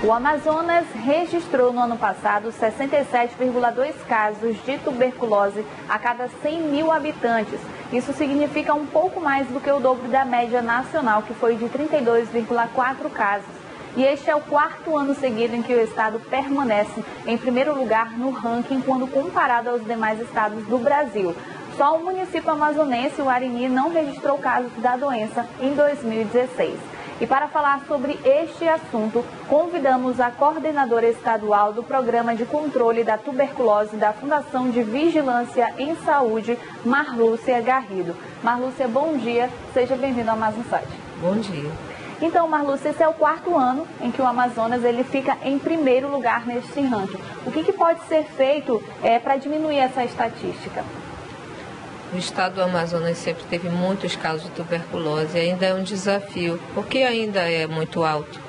O Amazonas registrou no ano passado 67,2 casos de tuberculose a cada 100 mil habitantes. Isso significa um pouco mais do que o dobro da média nacional, que foi de 32,4 casos. E este é o quarto ano seguido em que o estado permanece em primeiro lugar no ranking quando comparado aos demais estados do Brasil. Só o município amazonense, o Arini, não registrou casos da doença em 2016. E para falar sobre este assunto, convidamos a coordenadora estadual do Programa de Controle da Tuberculose da Fundação de Vigilância em Saúde, Marlúcia Garrido. Marlúcia, bom dia. Seja bem-vinda ao Mais um Site. Bom dia. Então, Marlúcia, esse é o quarto ano em que o Amazonas ele fica em primeiro lugar neste ranking. O que pode ser feito para diminuir essa estatística? O estado do Amazonas sempre teve muitos casos de tuberculose e ainda é um desafio, porque ainda é muito alto.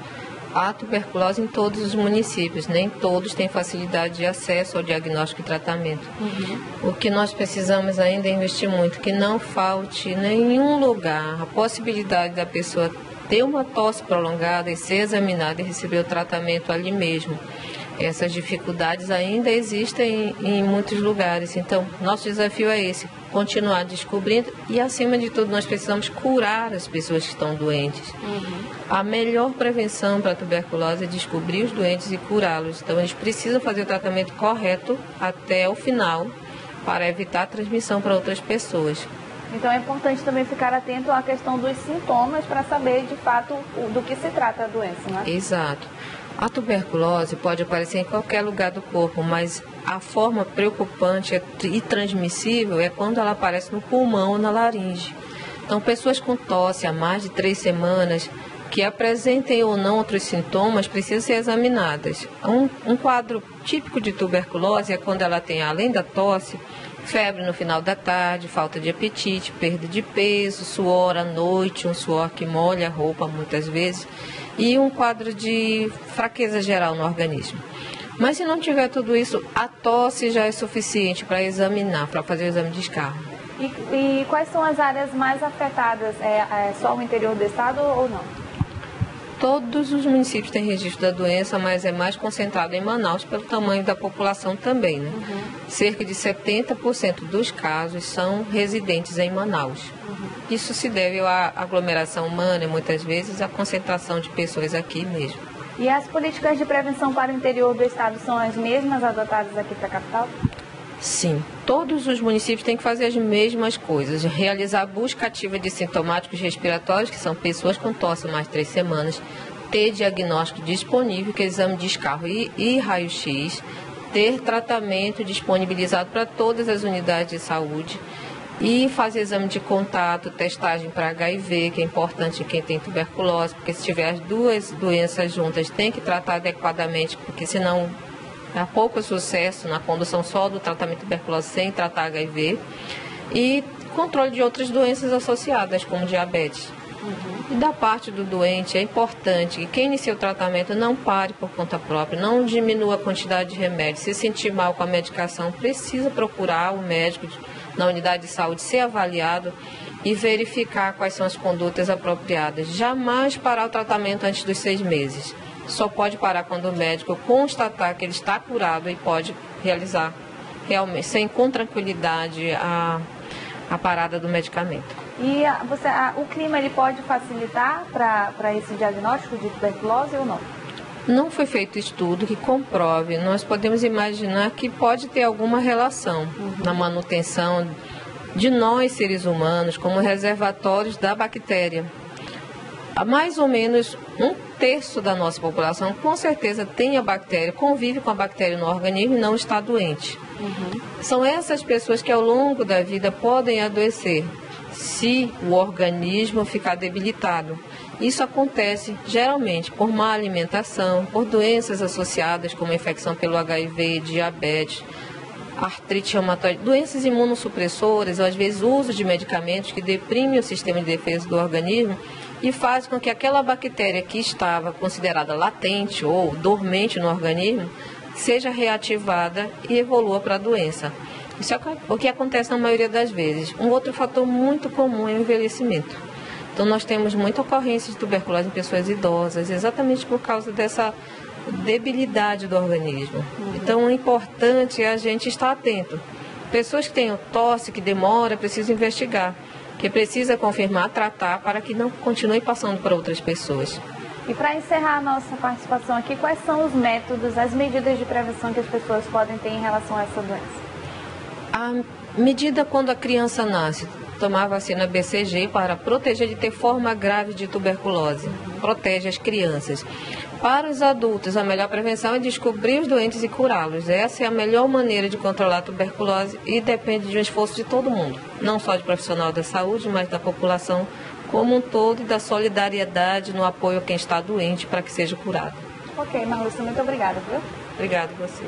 Há tuberculose em todos os municípios, nem todos têm facilidade de acesso ao diagnóstico e tratamento. O que nós precisamos ainda é investir muito, que não falte em nenhum lugar a possibilidade da pessoa ter uma tosse prolongada e ser examinada e receber o tratamento ali mesmo. Essas dificuldades ainda existem em muitos lugares, então nosso desafio é esse, continuar descobrindo e, acima de tudo, nós precisamos curar as pessoas que estão doentes. A melhor prevenção para a tuberculose é descobrir os doentes e curá-los, então eles precisam fazer o tratamento correto até o final para evitar a transmissão para outras pessoas. Então é importante também ficar atento à questão dos sintomas para saber de fato do que se trata a doença, não é? Exato. A tuberculose pode aparecer em qualquer lugar do corpo, mas a forma preocupante e transmissível é quando ela aparece no pulmão ou na laringe. Então, pessoas com tosse há mais de 3 semanas, que apresentem ou não outros sintomas, precisam ser examinadas. Um quadro típico de tuberculose é quando ela tem, além da tosse, febre no final da tarde, falta de apetite, perda de peso, suor à noite, um suor que molha a roupa muitas vezes, e um quadro de fraqueza geral no organismo. Mas se não tiver tudo isso, a tosse já é suficiente para examinar, para fazer o exame de escarro. E quais são as áreas mais afetadas? É só o interior do estado ou não? Todos os municípios têm registro da doença, mas é mais concentrado em Manaus pelo tamanho da população também, né? Cerca de 70% dos casos são residentes em Manaus. Isso se deve à aglomeração humana, muitas vezes, à concentração de pessoas aqui mesmo. E as políticas de prevenção para o interior do estado são as mesmas adotadas aqui para a capital? Sim, todos os municípios têm que fazer as mesmas coisas, realizar a busca ativa de sintomáticos respiratórios, que são pessoas com tosse há mais de 3 semanas, ter diagnóstico disponível, que é exame de escarro e raio-x, ter tratamento disponibilizado para todas as unidades de saúde e fazer exame de contato, testagem para HIV, que é importante em quem tem tuberculose, porque se tiver as duas doenças juntas, tem que tratar adequadamente, porque senão há pouco sucesso na condução só do tratamento de tuberculose sem tratar HIV, e controle de outras doenças associadas, como diabetes. E da parte do doente, é importante que quem inicia o tratamento não pare por conta própria, não diminua a quantidade de remédio. Se sentir mal com a medicação, precisa procurar o médico na unidade de saúde, ser avaliado e verificar quais são as condutas apropriadas. Jamais parar o tratamento antes dos 6 meses. Só pode parar quando o médico constatar que ele está curado e pode realizar realmente, com tranquilidade, a parada do medicamento. E o clima ele pode facilitar para esse diagnóstico de tuberculose ou não? Não foi feito estudo que comprove. Nós podemos imaginar que pode ter alguma relação na manutenção de nós, seres humanos, como reservatórios da bactéria. Há mais ou menos 1/3 da nossa população, com certeza, tem a bactéria, convive com a bactéria no organismo e não está doente. São essas pessoas que ao longo da vida podem adoecer, se o organismo ficar debilitado. Isso acontece geralmente por má alimentação, por doenças associadas como infecção pelo HIV, diabetes, artrite reumatoide, doenças imunossupressoras, ou às vezes uso de medicamentos que deprimem o sistema de defesa do organismo e faz com que aquela bactéria que estava considerada latente ou dormente no organismo seja reativada e evolua para a doença. Isso é o que acontece na maioria das vezes. Um outro fator muito comum é o envelhecimento. Então nós temos muita ocorrência de tuberculose em pessoas idosas, exatamente por causa debilidade do organismo. Então, o importante é a gente estar atento. Pessoas que têm tosse, que demora, precisam investigar, que precisa confirmar, tratar, para que não continue passando para outras pessoas. E para encerrar a nossa participação aqui, quais são os métodos, as medidas de prevenção que as pessoas podem ter em relação a essa doença? A medida quando a criança nasce, tomar a vacina BCG para proteger de ter forma grave de tuberculose. Protege as crianças. Para os adultos, a melhor prevenção é descobrir os doentes e curá-los. Essa é a melhor maneira de controlar a tuberculose e depende de um esforço de todo mundo. Não só de profissional da saúde, mas da população como um todo e da solidariedade no apoio a quem está doente para que seja curado. Ok, Marlúcia, muito obrigada, viu? Obrigada a você.